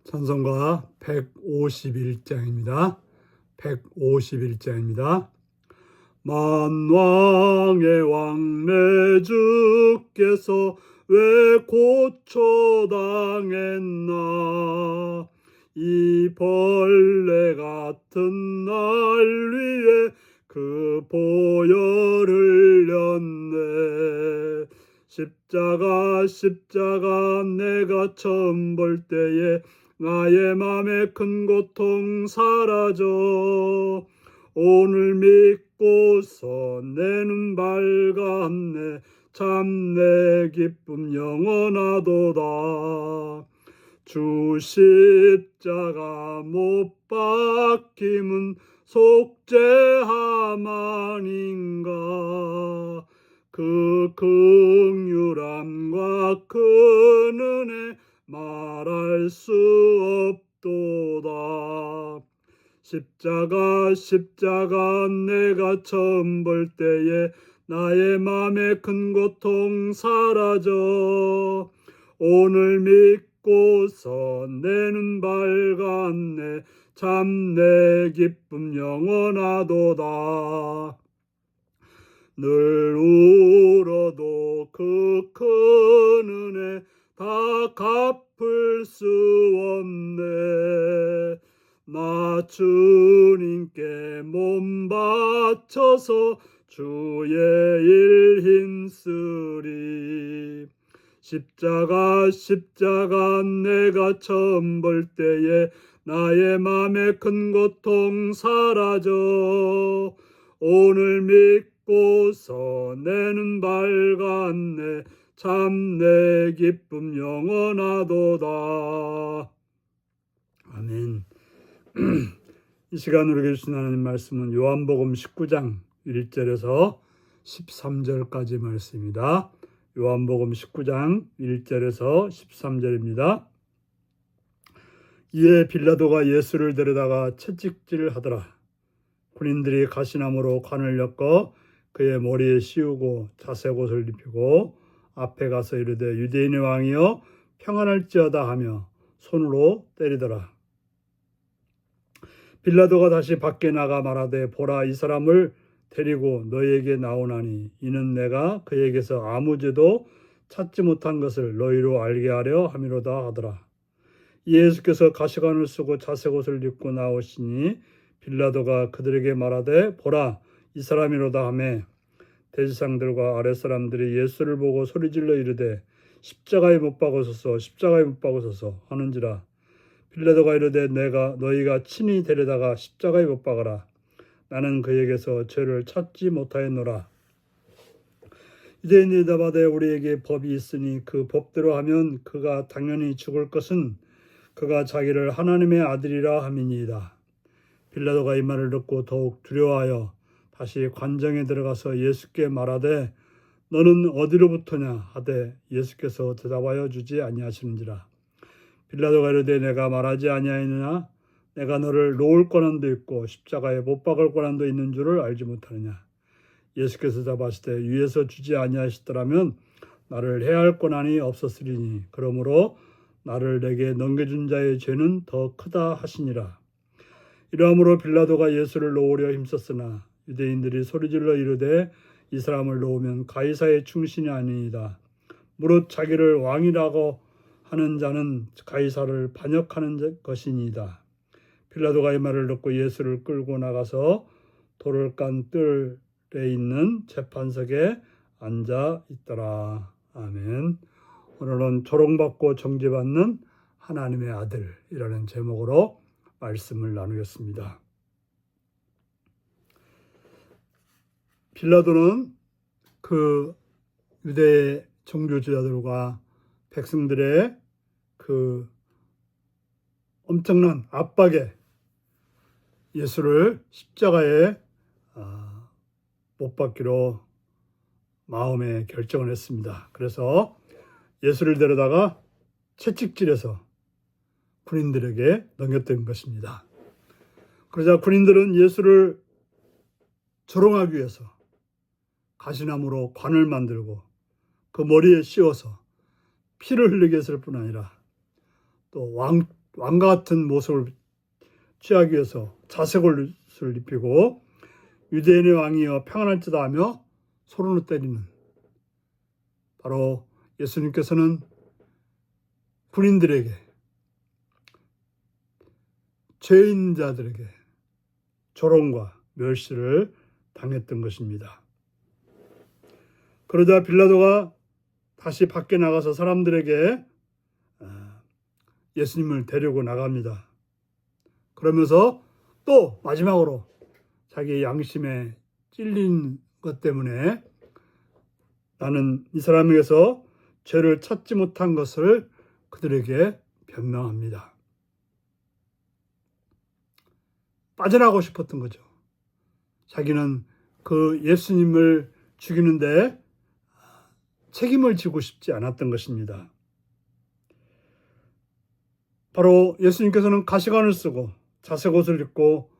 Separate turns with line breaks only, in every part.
찬송가 151장입니다. 151장입니다. 만왕의 왕 내 주께서 왜 고초당했나. 이 벌레 같은 날 위에 그 보혈을 흘렸네. 십자가 내가 처음 볼 때에 나의 맘에 큰 고통 사라져. 오늘 믿고서 내 눈 밝았네. 참 내 기쁨 영원하도다. 주 십자가 못 박힘은 속죄함 아닌가. 그 긍휼함과 그 은혜 말할 수 없도다. 십자가 내가 처음 볼 때에 나의 맘에 큰 고통 사라져. 오늘 믿고서 내 눈 밝았네. 참 내 기쁨 영원하도다. 늘 울어도 그 큰 은혜 다 갚을 수 없네. 나 주님께 몸 바쳐서 주의 일 힘쓰리. 십자가 내가 처음 볼 때에 나의 맘에 큰 고통 사라져. 오늘 믿고서 내 눈 밝았네. 참 내 기쁨 영원하도다. 아멘. 이 시간 우리에게 주신 하나님 말씀은 요한복음 19장 1절에서 13절까지 말씀입니다. 요한복음 19장 1절에서 13절입니다. 이에 빌라도가 예수를 데려다가 채찍질하더라. 군인들이 가시나무로 관을 엮어 그의 머리에 씌우고 자색옷을 입히고 앞에 가서 이르되 유대인의 왕이여 평안할지어다 하며 손으로 때리더라. 빌라도가 다시 밖에 나가 말하되 보라, 이 사람을 데리고 너희에게 나오나니 이는 내가 그에게서 아무 죄도 찾지 못한 것을 너희로 알게 하려 함이로다 하더라. 예수께서 가시관을 쓰고 자색옷을 입고 나오시니 빌라도가 그들에게 말하되 보라, 이 사람이로다 하매 대지상들과 아랫사람들이 예수를 보고 소리질러 이르되 십자가에 못 박으소서 하는지라. 빌라도가 이르되 너희가 친히 데려다가 십자가에 못 박아라. 나는 그에게서 죄를 찾지 못하였노라. 유대인들이 대답하되 우리에게 법이 있으니 그 법대로 하면 그가 당연히 죽을 것은 그가 자기를 하나님의 아들이라 함이니이다. 빌라도가 이 말을 듣고 더욱 두려워하여 다시 관정에 들어가서 예수께 말하되 너는 어디로부터냐 하되 예수께서 대답하여 주지 아니하시는지라. 빌라도가 이르되 내가 말하지 아니하였느냐. 내가 너를 놓을 권한도 있고 십자가에 못 박을 권한도 있는 줄을 알지 못하느냐. 예수께서 대답하시되 위에서 주지 아니하시더라면 나를 해할 권한이 없었으리니 그러므로 나를 내게 넘겨준 자의 죄는 더 크다 하시니라. 이러므로 빌라도가 예수를 놓으려 힘썼으나 유대인들이 소리질러 이르되 이 사람을 놓으면 가이사의 충신이 아니이다. 무릇 자기를 왕이라고 하는 자는 가이사를 반역하는 것이니이다. 빌라도가 이 말을 듣고 예수를 끌고 나가서 돌을 깐 뜰에 있는 재판석에 앉아 있더라. 아멘. 오늘은 조롱받고 정죄받는 하나님의 아들이라는 제목으로 말씀을 나누겠습니다. 빌라도는 그 유대의 종교지자들과 백성들의 그 엄청난 압박에 예수를 십자가에 못 박기로 마음에 결정을 했습니다. 그래서 예수를 데려다가 채찍질해서 군인들에게 넘겼던 것입니다. 그러자 군인들은 예수를 조롱하기 위해서 가시나무로 관을 만들고 그 머리에 씌워서 피를 흘리게 했을 뿐 아니라 또 왕과 같은 모습을 취하기 위해서 자색 옷을 입히고 유대인의 왕이여 평안할지다 하며 소론을 때리는, 바로 예수님께서는 군인들에게, 죄인자들에게 조롱과 멸시를 당했던 것입니다. 그러자 빌라도가 다시 밖에 나가서 사람들에게 예수님을 데리고 나갑니다. 그러면서 또 마지막으로 자기 양심에 찔린 것 때문에 나는 이 사람에게서 죄를 찾지 못한 것을 그들에게 변명합니다. 빠져나가고 싶었던 거죠. 자기는 그 예수님을 죽이는데 책임을 지고 싶지 않았던 것입니다. 바로 예수님께서는 가시관을 쓰고 자색 옷을 입고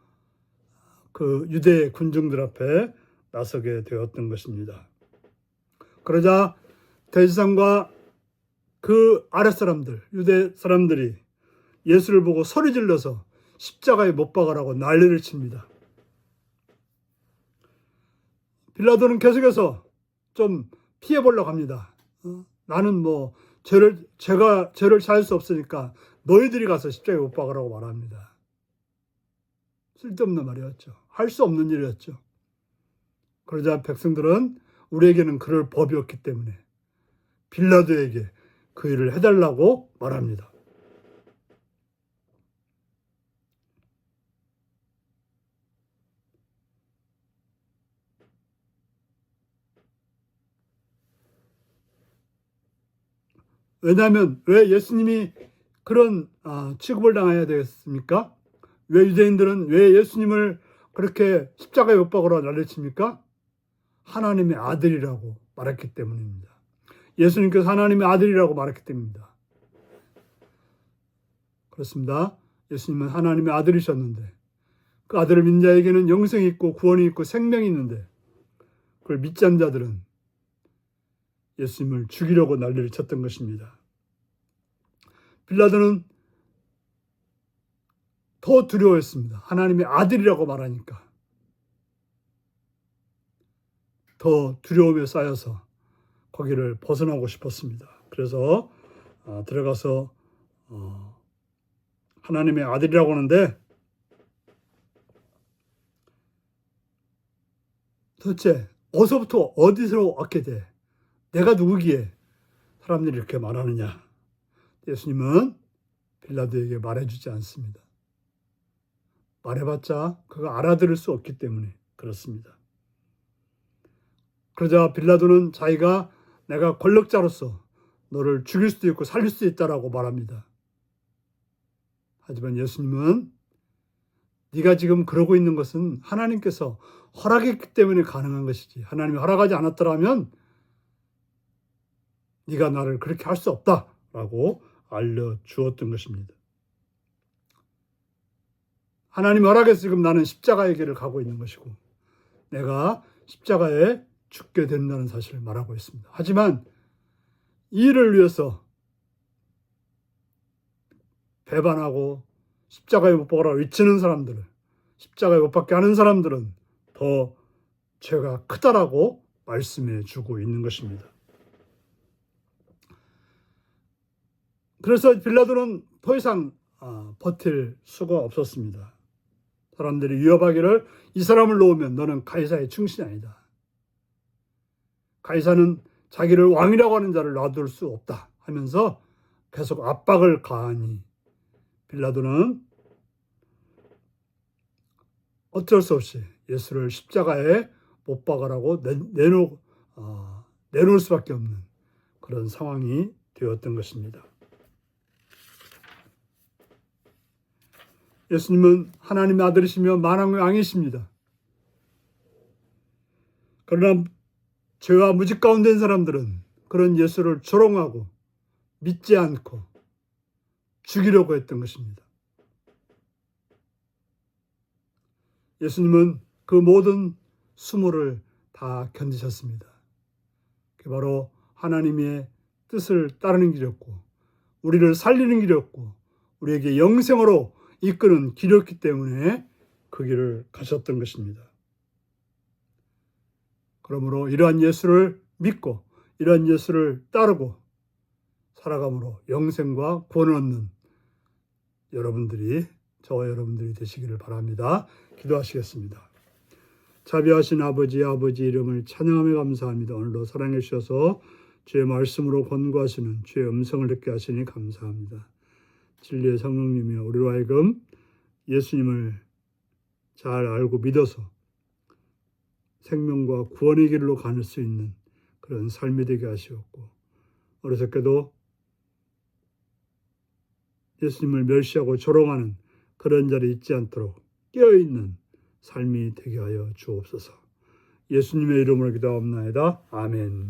그 유대 군중들 앞에 나서게 되었던 것입니다. 그러자 대제사장과 그 아랫사람들, 유대 사람들이 예수를 보고 소리 질러서 십자가에 못 박으라고 난리를 칩니다. 빌라도는 계속해서 좀 피해보려고 합니다. 나는 죄를 사할 수 없으니까 너희들이 가서 십자가에 못 박으라고 말합니다. 쓸데없는 말이었죠. 할 수 없는 일이었죠. 그러자 백성들은 우리에게는 그럴 법이 없기 때문에 빌라도에게 그 일을 해달라고 말합니다. 왜냐하면 왜 예수님이 그런 취급을 당해야 되겠습니까? 왜 유대인들은 왜 예수님을 그렇게 십자가에 못 박으라고 난리칩니까? 하나님의 아들이라고 말했기 때문입니다. 예수님께서 하나님의 아들이라고 말했기 때문입니다. 그렇습니다. 예수님은 하나님의 아들이셨는데 그 아들을 믿는 자에게는 영생이 있고 구원이 있고 생명이 있는데 그걸 믿지 않는 자들은 예수님을 죽이려고 난리를 쳤던 것입니다. 빌라도는 더 두려워했습니다. 하나님의 아들이라고 말하니까 더 두려움에 쌓여서 거기를 벗어나고 싶었습니다. 그래서 들어가서 하나님의 아들이라고 하는데 도대체 어디서부터 어디서 왔게 돼? 내가 누구기에 사람들이 이렇게 말하느냐? 예수님은 빌라도에게 말해주지 않습니다. 말해봤자 그가 알아들을 수 없기 때문에 그렇습니다. 그러자 빌라도는 자기가 내가 권력자로서 너를 죽일 수도 있고 살릴 수도 있다라고 말합니다. 하지만 예수님은 네가 지금 그러고 있는 것은 하나님께서 허락했기 때문에 가능한 것이지 하나님이 허락하지 않았더라면 네가 나를 그렇게 할 수 없다라고 알려주었던 것입니다. 하나님이 허락해서 지금 나는 십자가의 길을 가고 있는 것이고 내가 십자가에 죽게 된다는 사실을 말하고 있습니다. 하지만 이 일을 위해서 배반하고 십자가에 못 박으라 외치는 사람들을, 십자가에 못 박게 하는 사람들은 더 죄가 크다라고 말씀해 주고 있는 것입니다. 그래서 빌라도는 더 이상 버틸 수가 없었습니다. 사람들이 위협하기를 이 사람을 놓으면 너는 가이사의 충신이 아니다. 가이사는 자기를 왕이라고 하는 자를 놔둘 수 없다 하면서 계속 압박을 가하니 빌라도는 어쩔 수 없이 예수를 십자가에 못 박으라고 내놓을 수밖에 없는 그런 상황이 되었던 것입니다. 예수님은 하나님의 아들이시며 만왕의 왕이십니다. 그러나 죄와 무직 가운데 있는 사람들은 그런 예수를 조롱하고 믿지 않고 죽이려고 했던 것입니다. 예수님은 그 모든 수모를 다 견디셨습니다. 그게 바로 하나님의 뜻을 따르는 길이었고 우리를 살리는 길이었고 우리에게 영생으로 이끄는 길이었기 때문에 그 길을 가셨던 것입니다. 그러므로 이러한 예수를 믿고 이러한 예수를 따르고 살아감으로 영생과 구원을 얻는 저와 여러분들이 되시기를 바랍니다. 기도하시겠습니다. 자비하신 아버지 이름을 찬양하며 감사합니다. 오늘도 사랑해 주셔서 주의 말씀으로 권고하시는 주의 음성을 듣게 하시니 감사합니다. 진리의 성령님이여 우리로 하여금 예수님을 잘 알고 믿어서 생명과 구원의 길로 가는 수 있는 그런 삶이 되게 하시옵고 어리석게도 예수님을 멸시하고 조롱하는 그런 자리 있지 않도록 깨어있는 삶이 되게 하여 주옵소서. 예수님의 이름으로 기도하옵나이다. 아멘.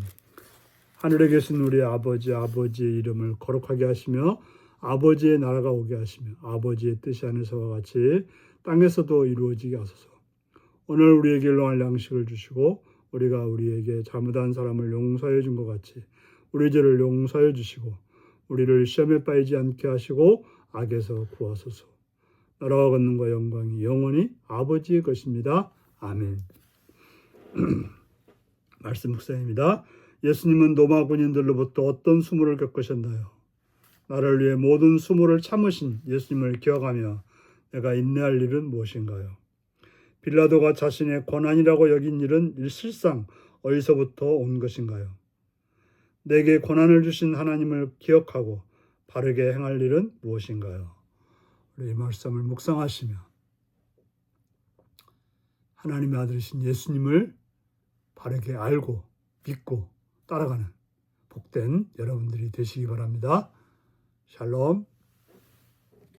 하늘에 계신 우리 아버지의 이름을 거룩하게 하시며 아버지의 나라가 오게 하시며 아버지의 뜻이 하늘에서와 같이 땅에서도 이루어지게 하소서. 오늘 우리에게 일용할 양식을 주시고 우리가 우리에게 잘못한 사람을 용서해 준 것 같이 우리 죄를 용서해 주시고 우리를 시험에 빠지지 않게 하시고 악에서 구하소서. 나라와 권능과 영광이 영원히 아버지의 것입니다. 아멘. 말씀 묵상입니다. 예수님은 로마 군인들로부터 어떤 수모를 겪으셨나요? 나를 위해 모든 수모를 참으신 예수님을 기억하며 내가 인내할 일은 무엇인가요? 빌라도가 자신의 고난이라고 여긴 일은 실상 어디서부터 온 것인가요? 내게 고난을 주신 하나님을 기억하고 바르게 행할 일은 무엇인가요? 우리 이 말씀을 묵상하시며 하나님의 아들이신 예수님을 바르게 알고 믿고 따라가는 복된 여러분들이 되시기 바랍니다. 샬롬.